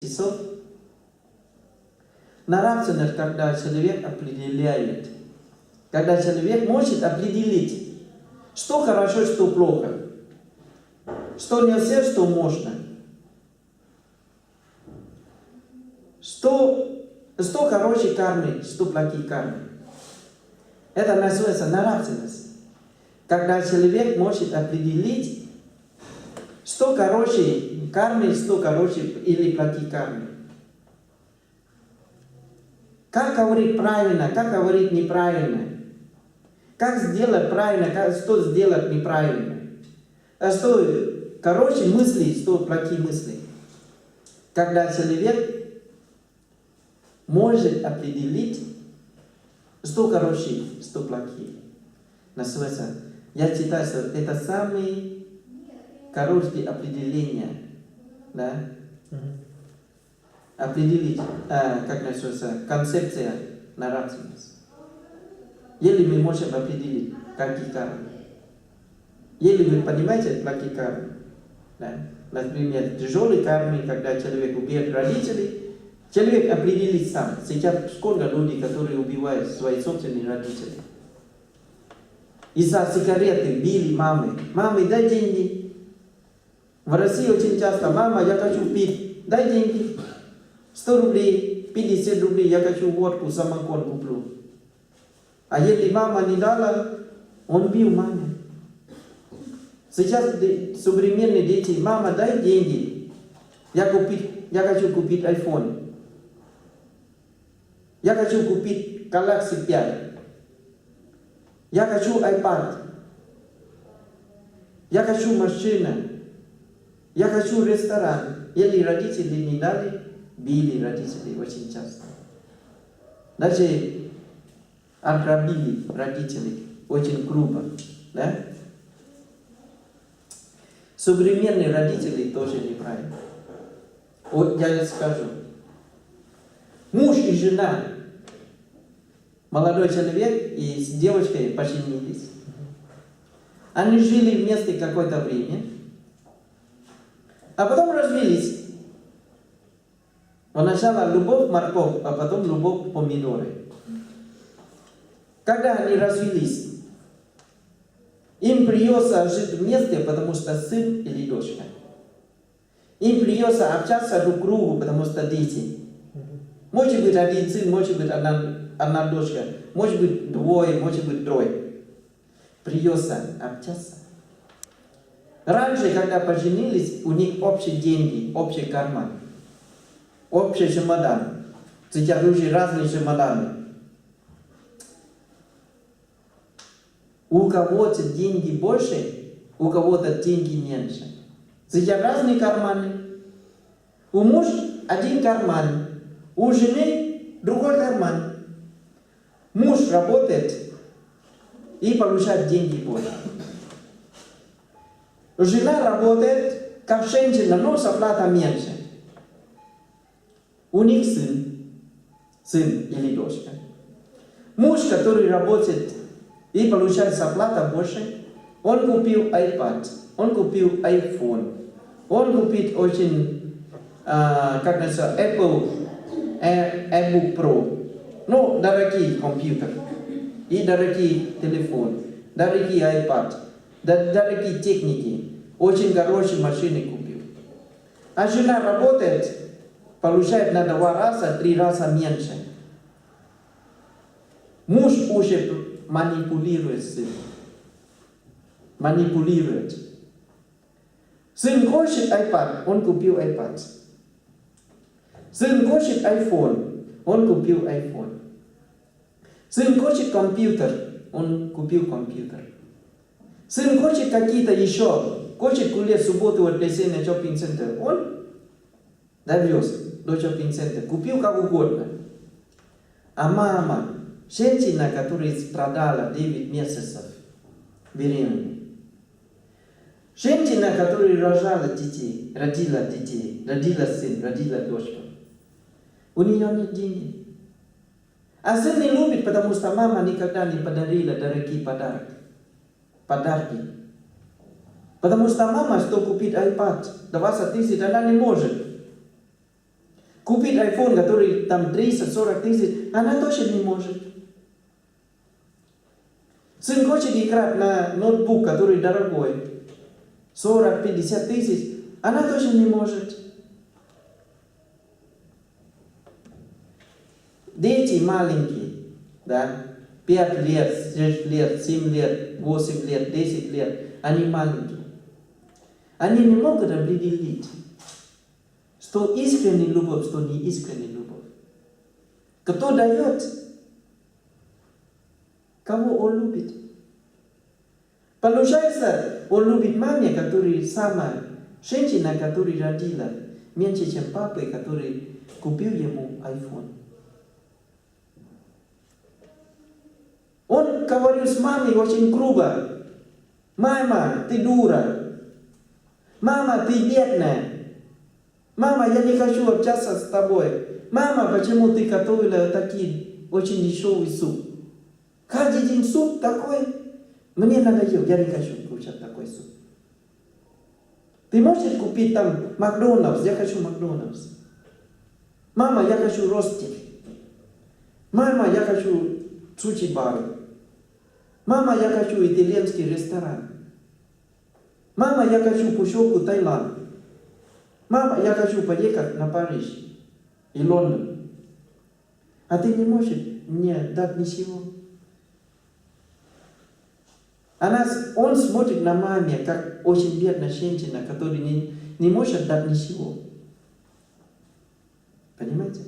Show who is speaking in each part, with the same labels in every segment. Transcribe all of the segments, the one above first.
Speaker 1: часов. Нравственность, когда человек определяет, когда человек может определить, что хорошо, что плохо, что нельзя, что можно, что хорошие кармы, что плохие кармы. Это называется нравственность. Когда человек может определить, что хорошие кармы, что хорошие или плохие кармы. Как говорить правильно, как говорить неправильно. Как сделать правильно, что сделать неправильно. А что хорошие мысли, что плохие мысли. Когда человек может определить, что хорошие, что плохие. Называется, я считаю, что это самые короткие определения. Да? Определить, как называется, концепция нравственности. Если мы можем определить, какие кармы. Если вы понимаете плохие кармы, да? Например, тяжелые кармы, когда человек убьет родителей, человек определит сам. Сейчас сколько людей, которые убивают своих собственных родителей. Из-за сигареты били мамы. Мамы, дай деньги. В России очень часто, мама, я хочу пить, дай деньги. 100 рублей, 50 рублей, я хочу водку, самогон куплю. А если мама не дала, он бил маму. Сейчас современные дети, мама, дай деньги. Я хочу купить iPhone. Я хочу купить Galaxy 5. Я хочу iPad. Я хочу машину. Я хочу ресторан. Если родители не дали, били родителей очень часто. Даже ограбили родителей очень грубо. Да? Современные родители тоже неправильно. Вот я скажу. Муж и жена, молодой человек и с девочкой поженились. Они жили вместе какое-то время, а потом развелись. Сначала любовь морковь, а потом любовь помидоры. Когда они развелись, им придется жить вместе, потому что сын или дочка. Им придется общаться друг к другу, потому что дети. Может быть один сын, может быть одна дочка, может быть двое, может быть трое. Придется общаться. Раньше, когда поженились, у них общие деньги, общий карман. Общий чемодан. Сейчас уже разные чемоданы. У кого-то деньги больше, у кого-то деньги меньше. Сейчас разные карманы. У мужа один карман, у жены другой карман. Муж работает и получает деньги больше. Жена работает как женщина, но зарплата меньше. У них сын или дочка. Муж, который работает и получает зарплату больше, он купил iPad, он купил iPhone, он купит очень, как называется, Apple iBook Pro. Ну, дорогие компьютеры, и дорогие телефоны, дорогие iPad, дорогие техники, очень хорошие машины купил. А жена работает, получает на 2 раза, 3 раза меньше. Муж уже манипулирует сыном. Манипулирует. Сын хочет iPad, он купил iPad. Сын хочет iPhone, он купил iPhone. Сын хочет компьютер, он купил компьютер. Сын хочет какие-то еще, хочет гулять в субботу, воскресенье, шоппинг-центр, он довез до шоппинг-центра, купил как угодно. А мама, женщина, которая страдала 9 месяцев беременной, женщина, которая родила детей, родила сына, родила дочку, у нее нет денег. А сын не любит, потому что мама никогда не подарила дорогие подарки. Потому что мама, что купит iPad, 20 тысяч, она не может. Купить iPhone, который там 30-40 тысяч, она тоже не может. Сын хочет играть на ноутбук, который дорогой, 40-50 тысяч, она тоже не может. Дети маленькие, да, 5 лет, 6 лет, 7 лет, 8 лет, 10 лет, они маленькие. Они не могут определить, что искренняя любовь, что не искренняя любовь. Кто дает, кого он любит. Получается, он любит маму, которая сама, женщина, которая родила, меньше, чем папа, который купил ему iPhone. Он говорил с мамой очень грубо. Мама, ты дура. Мама, ты бедная. Мама, я не хочу общаться с тобой. Мама, почему ты готовила такие очень дешевый суп? Каждый день суп такой. Мне надоел, я не хочу кушать такой суп. Ты можешь купить там Макдональдс? Я хочу Макдональдс. Мама, я хочу ростик. Мама, я хочу суши-бар. Мама, я хочу итальянский ресторан. Мама, я хочу путевку в Таиланд. Мама, я хочу поехать на Париж и Лондон. А ты не можешь мне дать ничего. Он смотрит на маме, как очень бедная женщина, которая не может дать ничего. Понимаете?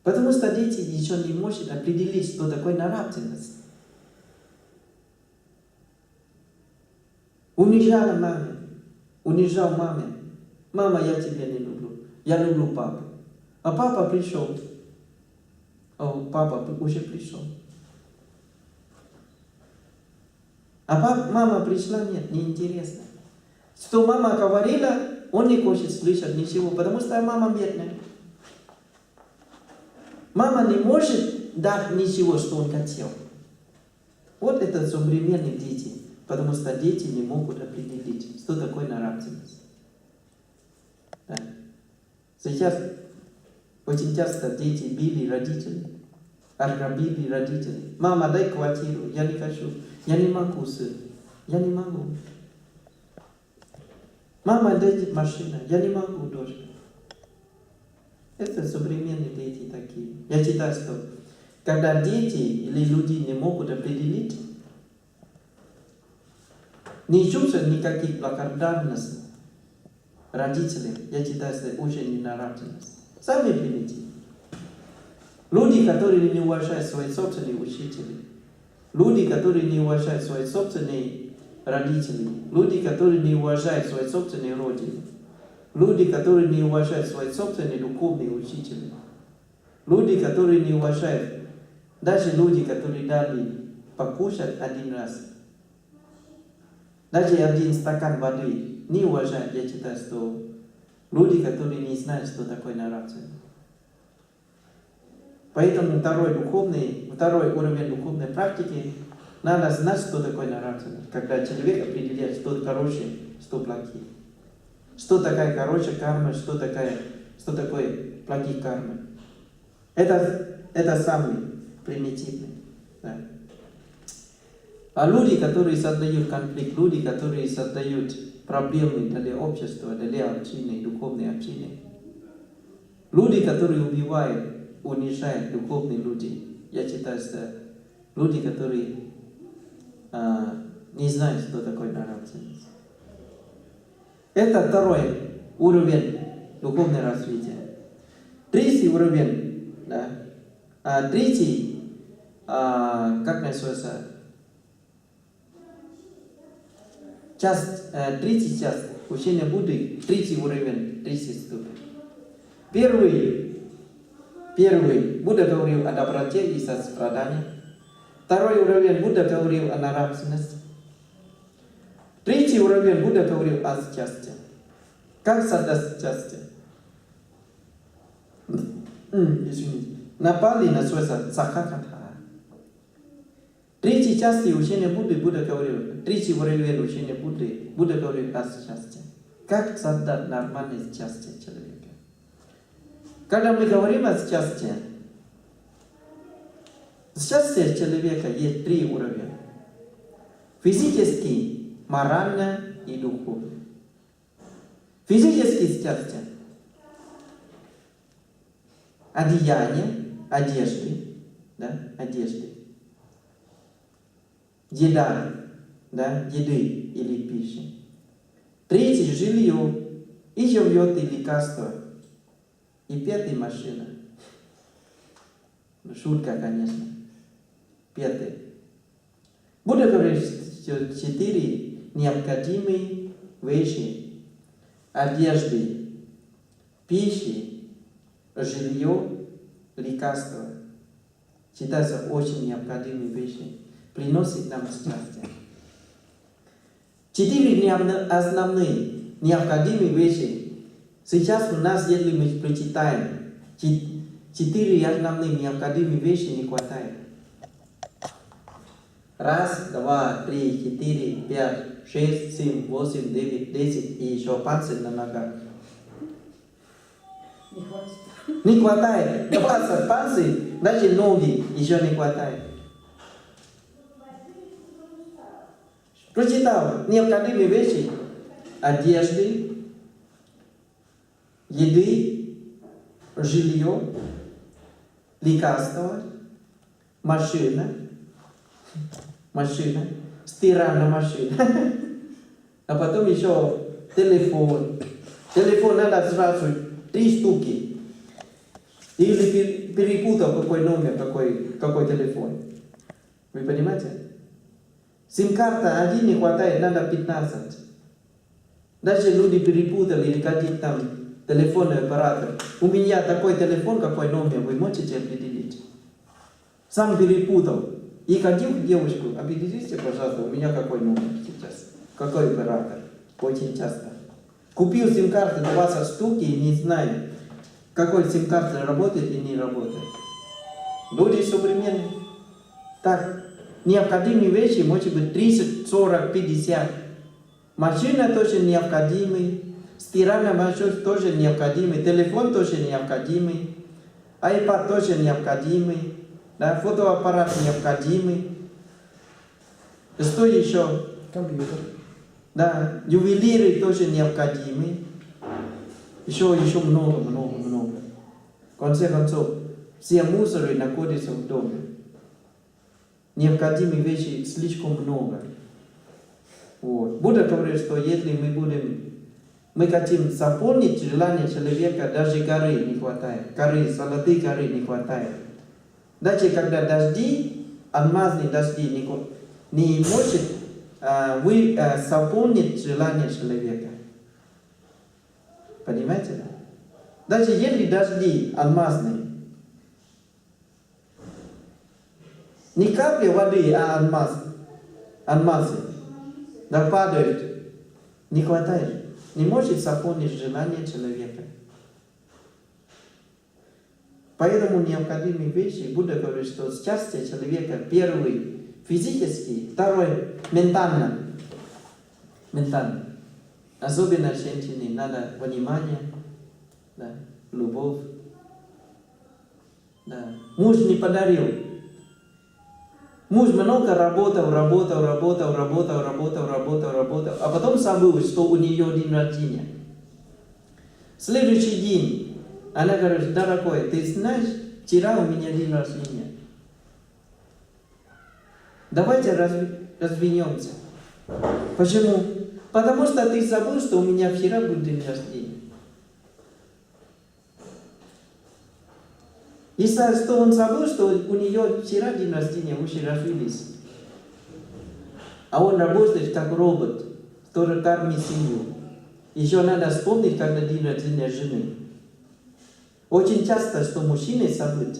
Speaker 1: Потому что дети еще не могут определить, что такое нравственность. Унижал маме. Мама, я тебя не люблю. Я люблю папу. А папа пришел. Папа уже пришел. А мама пришла, нет, неинтересно. Что мама говорила, он не хочет слышать ничего, потому что мама бедная. Мама не может дать ничего, что он хотел. Вот это современные дети, потому что дети не могут определить, что такое нравственность. Да. Сейчас очень часто дети били родителей, ограбили родителей. Мама, дай квартиру, я не хочу, я не могу, сын, я не могу. Мама, дай машину, я не могу, дочка. Это современные дети такие. Я считаю, что когда дети или люди не могут определить, не чувствуют никаких благодарностей родителям, я считаю, что уже не нравственность. Сами примите. Люди, которые не уважают своих собственных учителей, люди, которые не уважают своих собственных родителей, люди, которые не уважают своих собственных родителей, люди, которые не уважают своих собственных духовных учителей, люди, которые не уважают, даже люди, которые дали покушать один раз, даже один стакан воды, не уважают, я считаю, что люди, которые не знают, что такое нравственность. Поэтому второй уровень духовной практики, надо знать, что такое нравственность, когда человек определяет, что хорошее, что плохие. Что такое хорошая карма, что такое плохие кармы. Это самый примитивный. Да. А люди, которые создают конфликт, люди, которые создают проблемы для общества, для общины, духовной общины, люди, которые убивают, унижают духовных людей, я считаю, что люди, которые не знают, что такое нравственность. Это второй уровень духовного развития. Третий уровень, да, третий, как называется, третий часть учения Будды, третий уровень, третий ступень. Первый, Будда говорил о доброте и сострадании. Второй уровень, Будда говорил о нравственности. Третий уровень, Будда говорил о счастье. Как создать счастье? Извините. На Пали называется Сахакатха. Третьей части учения Будды Будда говорил, третий уровень учения Будды, Будда говорил о счастье. Как создать нормальное счастье человека? Когда мы говорим о счастье человека есть 3 уровня. Физический, моральный и духовный. Физическое счастье. Одеяние, одежды, да, одежды. Еда, да, еды или пищи. 3 жилье, и живет и лекарство. И 5 машина. Ну, шутка, конечно. 5. Будда говорит, что 4 необходимые вещи. Одежды, пищи, жилье, лекарства. Считаются очень необходимые вещи. Приносит нам счастье. 4 основные необходимые вещи. Сейчас у нас, если мы прочитаем, 4 основные необходимые вещи не хватает. 1, 2, 3, 4, 5, 6, 7, 8, 9, 10 и еще пальцы на ногах. Не хватает. 20 пальцев, даже ноги еще не хватает. Прочитал необходимые вещи. Одежды, еды, жилье, лекарства, машина, стиральная машина. А потом еще телефон. Телефон надо сразу 3 штуки. Или перепутал какой номер, какой телефон. Вы понимаете? Сим-карта 1 не хватает, надо 15. Даже люди перепутали или какие там телефонный оператор. У меня такой телефон, какой номер, вы можете определить? Сам перепутал. И ходил к девушку, определите, пожалуйста, у меня какой номер сейчас, какой оператор. Очень часто. Купил сим-карту 20 штук и не знаю, какой сим-карта работает и не работает. Люди современные. Так, необходимые вещи может быть 30, 40, 50. Машина тоже необходимый. Стиральная машина тоже необходимый. Телефон тоже необходимый. iPad тоже необходимый. Да, фотоаппарат необходимый. Что еще?
Speaker 2: Компьютер.
Speaker 1: Да, ювелиры тоже необходимы. Еще много. В конце концов, все мусоры находятся в доме. Необходимых вещей слишком много. Вот. Будда говорит, что если мы хотим заполнить желание человека, даже горы не хватает. Золотые горы не хватает. Даже когда дожди, алмазные дожди не может заполнить желание человека. Понимаете? Даже если дожди алмазные, не капли воды, а алмазы, да падают, не хватает. Не может заполнить желание человека. Поэтому необходимые вещи, Будда говорит, что счастье человека, первый физический, второй ментально. Особенно женщине надо внимание, да, любовь. Да. Муж не подарил. Муж много работал, а потом забыл, что у нее день рождения. Следующий день она говорит: дорогой, ты знаешь, вчера у меня день рождения. Давайте разведемся. Почему? Потому что ты забыл, что у меня вчера был день рождения. Из-за что он забыл, что у нее вчера день рождения, уже развелись. А он работает как робот, который кормит семью. Еще надо вспомнить, когда день рождения жены. Очень часто, что мужчины забыли.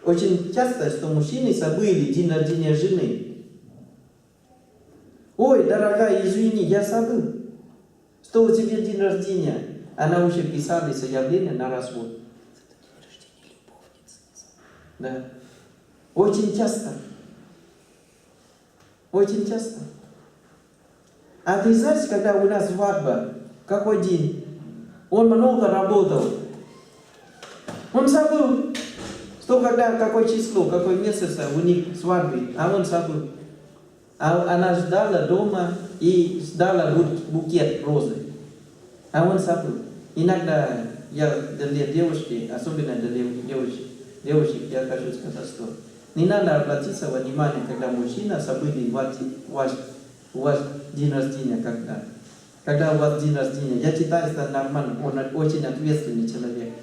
Speaker 1: Очень часто, что мужчины забыли день рождения жены. Ой, дорогая, извини, я забыл, что у тебя день рождения. Она уже писала заявление на развод. Да. Очень часто. А ты знаешь, когда у нас свадьба, какой день. Он много работал. Он забыл, что когда, какое число, какой месяц у них свадьбы, а он забыл. А она ждала дома и ждала букет розы. А он забыл. Иногда я для девушки, особенно для девушек, я хочу сказать, что не надо обратиться внимание, когда мужчина забыли у вас день рождения, когда у вас день рождения. Я считаю, что нормально, он очень ответственный человек.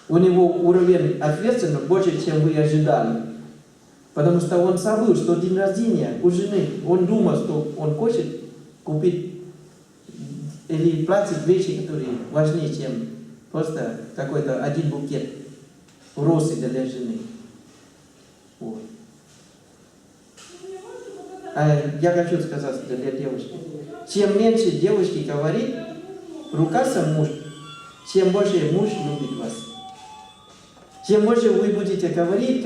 Speaker 1: У него уровень ответственности больше, чем вы ожидали. Потому что он забыл, что день рождения у жены, он думал, что он хочет купить или платить вещи, которые важнее, чем просто какой-то один букет розы для жены. Вот. А я хочу сказать для девушки, чем меньше девушки говорит, ругаться муж, чем больше муж любит вас. Чем больше вы будете говорить, в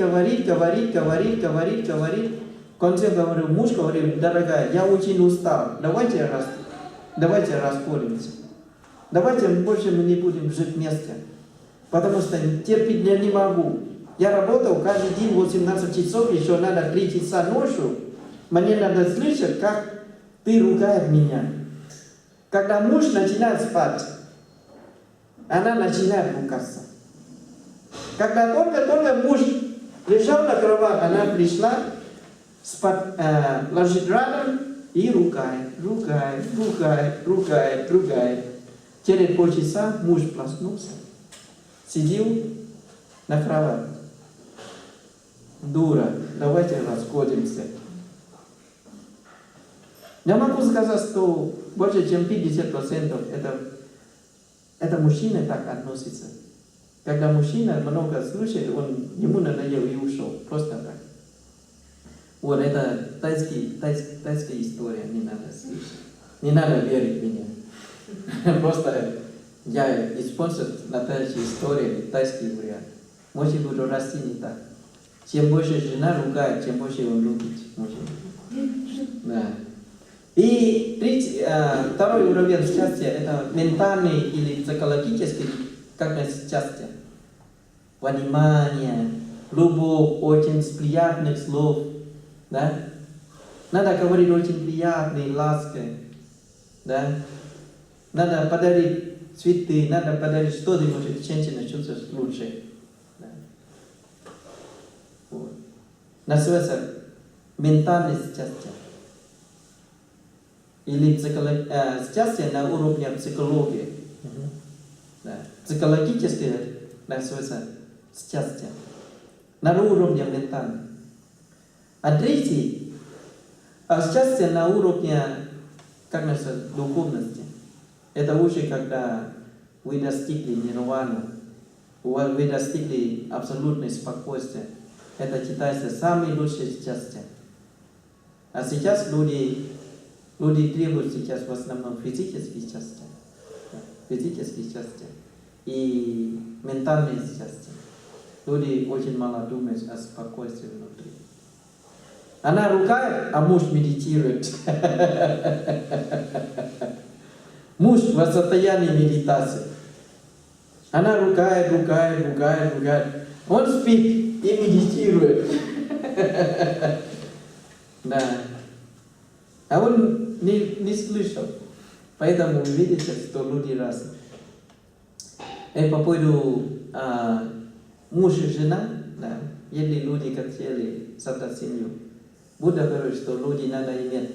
Speaker 1: конце говорю, муж говорит, дорогая, я очень устал, давайте расходимся. Давайте больше мы не будем жить вместе, потому что терпеть я не могу. Я работал каждый день 18 часов, еще надо 3 часа ночью. Мне надо слышать, как ты ругаешь меня. Когда муж начинает спать, она начинает ругаться. Когда только муж лежал на кровати, она пришла, ложит рядом и ругает. Через полчаса муж проснулся, сидел на кровати. Дура, давайте расходимся. Я могу сказать, что больше чем 50% это мужчины так относятся. Когда мужчина много слушает, ему надоел и ушел. Просто так. Вот это тайская история, не надо слушать. Не надо верить в меня. Просто я использую настоящую историю, тайский вариант. Может буду расти не так. Чем больше жена ругает, тем больше он любит мужчину. Да. И второй уровень счастья – это ментальный или психологический, как счастье. Понимание, любовь, очень приятных слов. Да? Надо говорить очень приятные, лаской. Да? Надо подарить цветы, надо подарить что-нибудь, женщина чувствует лучше. Да? Вот. Называется ментальное счастье. Или счастье на уровне психологии. Да. Психологическое называется счастье. На уровне ментального. А третий, счастье на уровне, как называется, духовности. Это уже когда вы достигли нирваны, вы достигли абсолютного спокойствия. Это считается самое лучшее счастье. А сейчас люди требуют сейчас в основном физическое счастье. Физическое счастье и ментальное счастье. Люди очень мало думают о спокойствии внутри. Она ругает, а муж медитирует. Муж в состоянии медитации. Она ругает. Он спит и медитирует. Да. А он не слышал. Поэтому вы видите, что люди разные. И по поводу муж и жена, да, если люди хотели создать семью, Будда говорит, что люди надо иметь,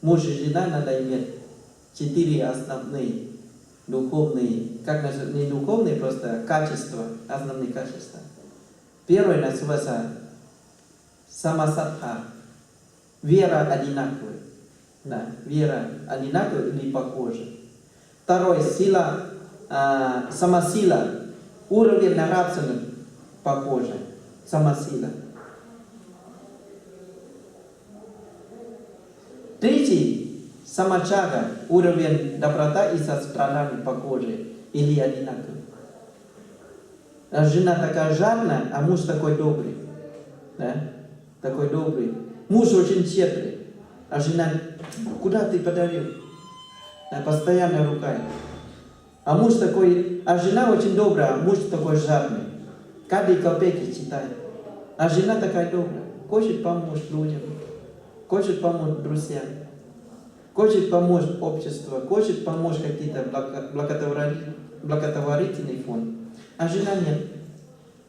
Speaker 1: муж и жена надо иметь 4 основные духовные, как называется, не духовные, просто качества, основные качества. Первое называется самасадха, вера одинаковая. Да, вера одинаковая или похожа. Второе, сила, самосила, уровень нравственности похожа, самосила. Третий, самачага, уровень доброта и сострадания похожи или одинаковый. А жена такая жадная, а муж такой добрый. Да? Такой добрый. Муж очень щедрый, а жена, куда ты подарил? Да, постоянно ругает. А муж такой, а жена очень добрая, а муж такой жадный. Каждой копейки читает. А жена такая добрая. Хочет помочь людям, хочет помочь друзьям, хочет помочь обществу, хочет помочь какие-то благотворительный фонд. А жена нет.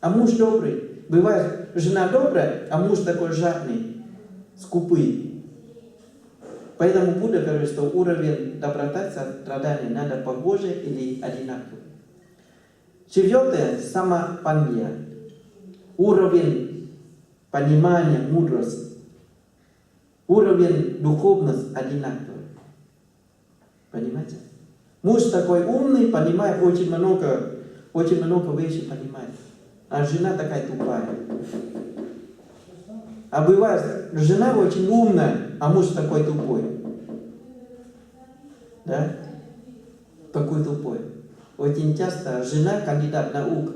Speaker 1: А муж добрый. Бывает, жена добрая, а муж такой жадный, скупый. Поэтому Будда говорит, что уровень доброты и сострадания надо похожий или одинаковый. Четвертое, самопонимание. Уровень понимания, мудрости. Уровень духовности одинаковый. Понимаете? Муж такой умный, понимает очень много вещей понимает. А жена такая тупая. А бывает, жена очень умная, а муж такой тупой. Да? Такой тупой. Очень часто жена кандидат наук,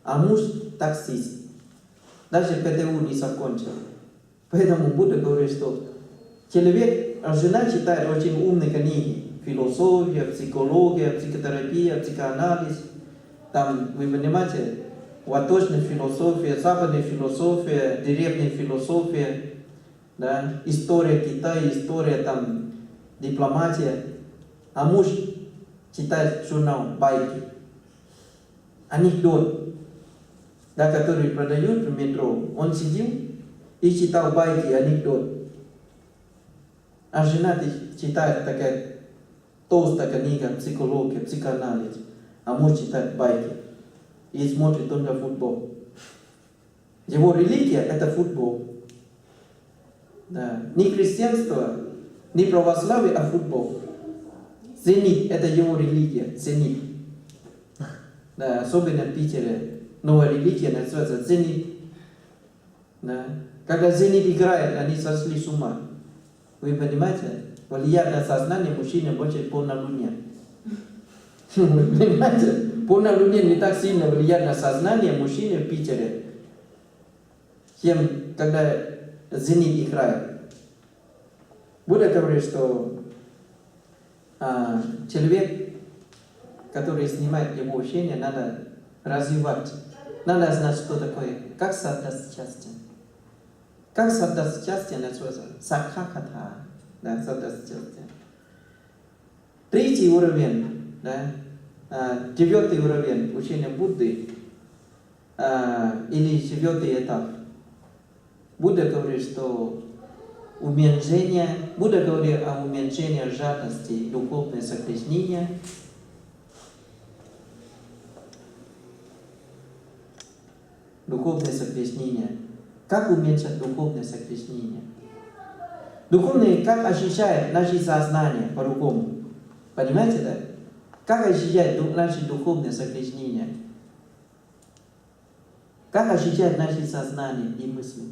Speaker 1: а муж таксист. Даже ПТУ не закончил. Поэтому Будда говорит, что жена читает очень умные книги. Философия, психология, психотерапия, психоанализ. Там, вы понимаете, восточная философия, западная философия, древняя философия, да, история Китая, история там, дипломатия. А муж читает журнал «Байки», анекдот, да, который продают в метро. Он сидел и читал байки, анекдот. А жена читает такая толстая книга, психология, психоанализ. А муж читает байки и смотрит только футбол. Его религия – это футбол. Да. Не христианство, не православие, а футбол. Зенит – это его религия, зенит. Да, особенно в Питере новая религия называется зенит. Да. Когда зенит играет, они сошли с ума. Вы понимаете? Влияет на сознание мужчины больше полнолуния. Вы понимаете? Полнолуние не так сильно влияет на сознание мужчины в Питере, чем когда зенит играет. Будда говорит, что человек, который снимает его учение, надо развивать. Надо знать, что такое, как создать счастье. Как создать счастье, называется сакхаката. Да, создать счастье. Третий уровень, да, четвертый уровень учения Будды, или четвертый этап. Будда говорит, что Будда говорит о уменьшении жадности, духовное согрешение. Духовное согрешение. Как уменьшить духовное согрешение? Духовное, как ощущает наше сознание по-другому. Понимаете, да? Как ощущает наше духовное согрешение? Как ощущает наше сознание и мысли?